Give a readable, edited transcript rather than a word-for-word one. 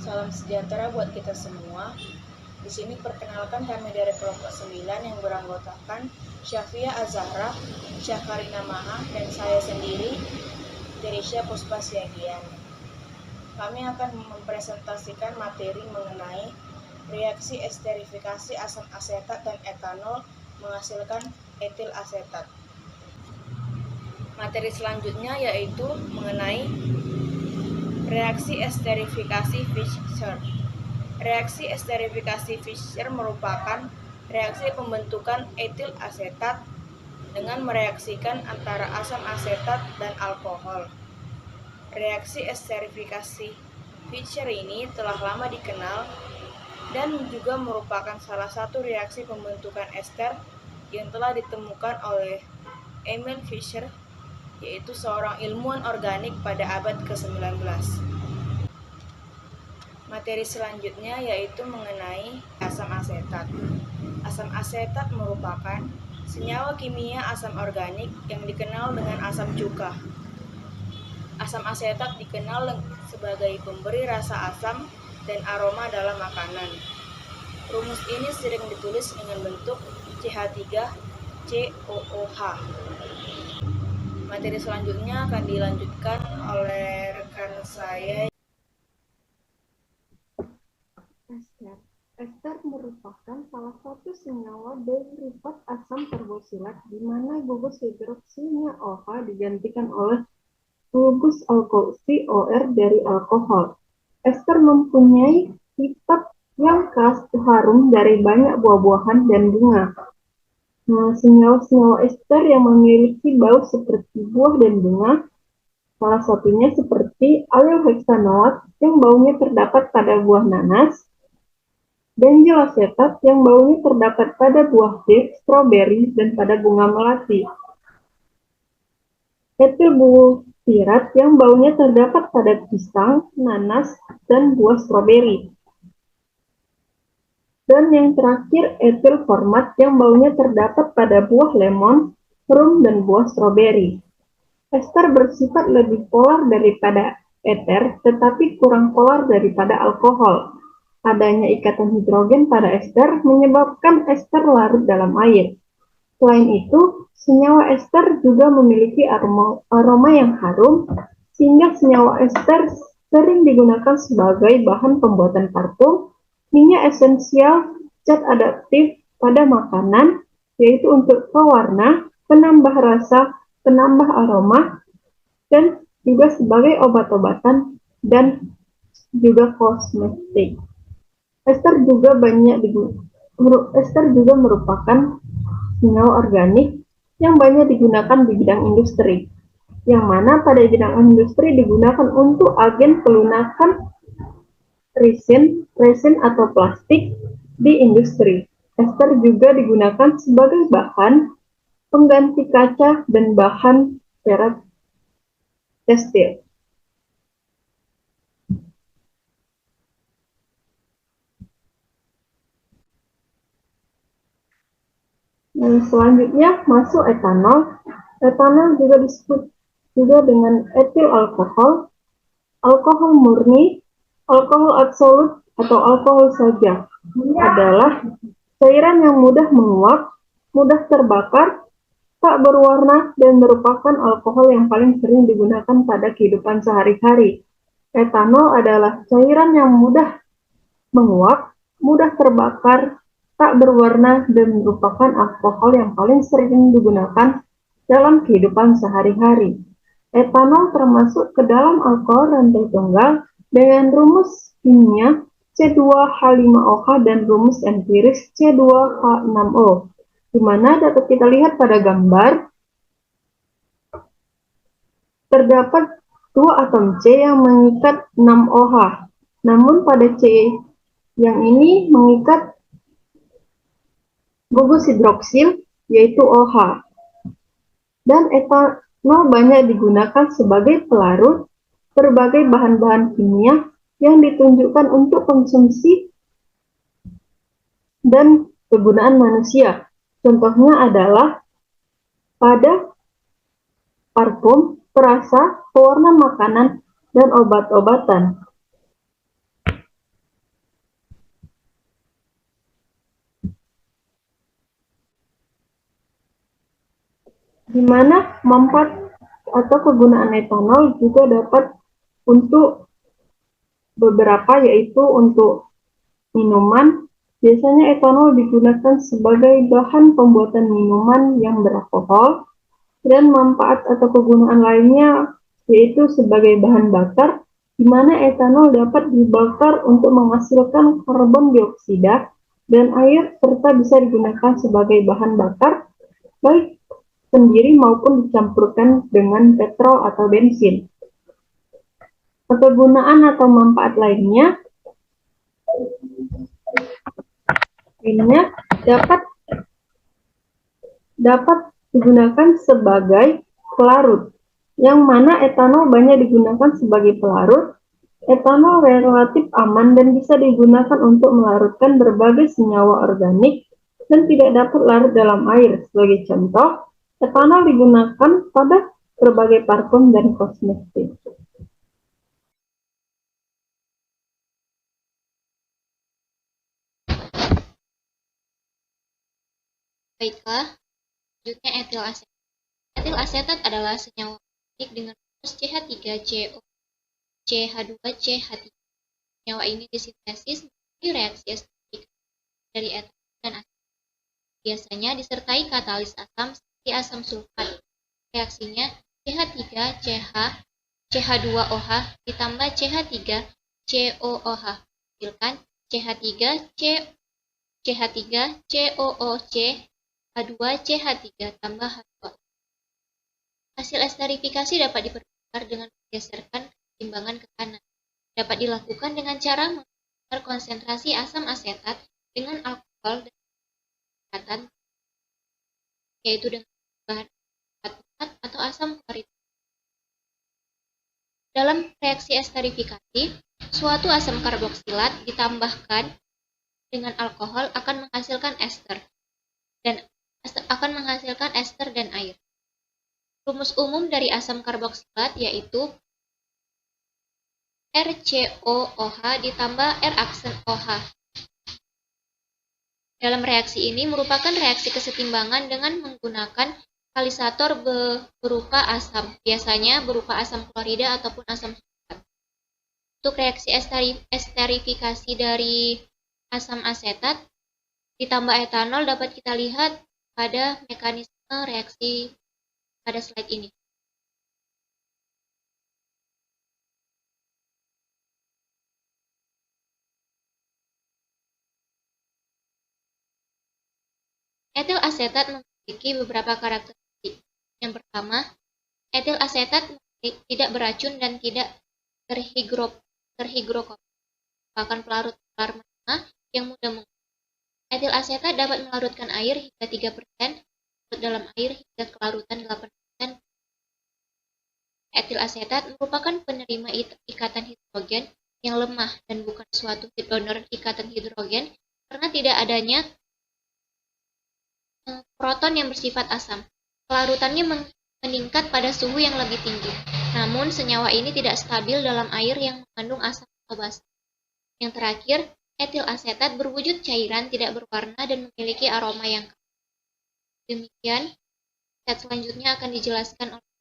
Salam sejahtera buat kita semua. Di sini perkenalkan kami dari kelompok 9 yang beranggotakan Syafia Azahra, Syakarina Maha, dan saya sendiri, Teresya Puspasiagian. Kami akan mempresentasikan materi mengenai reaksi esterifikasi asam asetat dan etanol menghasilkan etil asetat. Materi selanjutnya yaitu mengenai reaksi esterifikasi Fischer. Reaksi esterifikasi Fischer merupakan reaksi pembentukan etil asetat dengan mereaksikan antara asam asetat dan alkohol. Reaksi esterifikasi Fischer ini telah lama dikenal dan juga merupakan salah satu reaksi pembentukan ester yang telah ditemukan oleh Emil Fischer, yaitu seorang ilmuwan organik pada abad ke-19. Materi selanjutnya yaitu mengenai asam asetat. Asam asetat merupakan senyawa kimia asam organik yang dikenal dengan asam cuka. Asam asetat dikenal sebagai pemberi rasa asam dan aroma dalam makanan. Rumus ini sering ditulis dengan bentuk CH3COOH. Materi selanjutnya akan dilanjutkan oleh rekan saya. Ester merupakan salah satu senyawa derivat asam karboksilat di mana gugus hidroksinya OH digantikan oleh gugus alkohol COR dari alkohol. Ester mempunyai sifat yang khas harum dari banyak buah-buahan dan bunga. Senyawa-senyawa ester yang memiliki bau seperti buah dan bunga, salah satunya seperti alil heksanoat yang baunya terdapat pada buah nanas, benzoil asetat yang baunya terdapat pada buah fig, stroberi, dan pada bunga melati. Etil butyrat yang baunya terdapat pada pisang, nanas, dan buah stroberi. Dan yang terakhir etil format yang baunya terdapat pada buah lemon, rum, dan buah stroberi. Ester bersifat lebih polar daripada eter, tetapi kurang polar daripada alkohol. Adanya ikatan hidrogen pada ester menyebabkan ester larut dalam air. Selain itu, senyawa ester juga memiliki aroma yang harum, sehingga senyawa ester sering digunakan sebagai bahan pembuatan parfum, minyak esensial, zat adaptif pada makanan, yaitu untuk pewarna, penambah rasa, penambah aroma, dan juga sebagai obat-obatan dan juga kosmetik. Ester juga merupakan senyawa organik yang banyak digunakan di bidang industri, yang mana pada bidang industri digunakan untuk agen pelunakan resin atau plastik di industri. Ester juga digunakan sebagai bahan pengganti kaca dan bahan perat tekstil. Selanjutnya masuk etanol. Etanol juga disebut juga dengan etil alkohol, alkohol murni, alkohol absolut, atau alkohol saja. Adalah cairan yang mudah menguap, mudah terbakar, tak berwarna, dan merupakan alkohol yang paling sering digunakan pada kehidupan sehari-hari. Etanol adalah cairan yang mudah menguap, mudah terbakar, tak berwarna, dan merupakan alkohol yang paling sering digunakan dalam kehidupan sehari-hari. Etanol termasuk ke dalam alkohol rantai tunggal dengan rumus kimia C2H5OH dan rumus empiris C2H6O, di mana dapat kita lihat pada gambar terdapat dua atom C yang mengikat 6OH, namun pada C yang ini mengikat gugus hidroksil, yaitu OH. Dan etanol banyak digunakan sebagai pelarut berbagai bahan-bahan kimia yang ditunjukkan untuk konsumsi dan kegunaan manusia. Contohnya adalah pada parfum, perasa, pewarna makanan, dan obat-obatan. di mana manfaat atau kegunaan etanol juga dapat untuk beberapa, yaitu untuk minuman. Biasanya etanol digunakan sebagai bahan pembuatan minuman yang beralkohol, dan manfaat atau kegunaan lainnya yaitu sebagai bahan bakar, di mana etanol dapat dibakar untuk menghasilkan karbon dioksida dan air, serta bisa digunakan sebagai bahan bakar baik sendiri maupun dicampurkan dengan petrol atau bensin. Kegunaan atau manfaat lainnya dapat digunakan sebagai pelarut, yang mana etanol banyak digunakan sebagai pelarut. Etanol relatif aman dan bisa digunakan untuk melarutkan berbagai senyawa organik dan tidak dapat larut dalam air. Sebagai contoh, etanol digunakan pada berbagai parfum dan kosmetik. Baiklah, selanjutnya etil asetat. Etil asetat adalah senyawa organik dengan rumus CH3CO CH2CH3. Senyawa ini disintesis melalui reaksi esterik dari etanol dan asetat. Biasanya disertai katalis asam seperti asam sulfat. Reaksinya CH3CH CH2OH ditambah CH3COOH menghasilkan CH3COOC H2CH3 tambah H2. Hasil esterifikasi dapat dipermudah dengan menggeserkan keseimbangan ke kanan. Dapat dilakukan dengan cara mengukur konsentrasi asam asetat dengan alkohol dan ikatan, yaitu dengan bahan asetat atau asam klorid. Dalam reaksi esterifikasi, suatu asam karboksilat ditambahkan dengan alkohol akan menghasilkan ester dan air. Rumus umum dari asam karboksilat yaitu RCOOH ditambah R aksen OH. Dalam reaksi ini merupakan reaksi kesetimbangan dengan menggunakan katalisator berupa asam, biasanya berupa asam klorida ataupun asam sulfat. Untuk reaksi esterifikasi dari asam asetat ditambah etanol dapat kita lihat pada mekanisme reaksi pada slide ini. Etil asetat memiliki beberapa karakteristik. Yang pertama, etil asetat tidak beracun dan tidak terhigrokop, merupakan pelarut pertama yang mudah menguap. Etil asetat dapat melarutkan air hingga 3%, larut dalam air hingga kelarutan 8%. Etil asetat merupakan penerima ikatan hidrogen yang lemah dan bukan suatu donor ikatan hidrogen karena tidak adanya proton yang bersifat asam. Kelarutannya meningkat pada suhu yang lebih tinggi. Namun, senyawa ini tidak stabil dalam air yang mengandung asam atau basa. Yang terakhir, etil asetat berwujud cairan, tidak berwarna, dan memiliki aroma yang khas. Demikian, slide selanjutnya akan dijelaskan oleh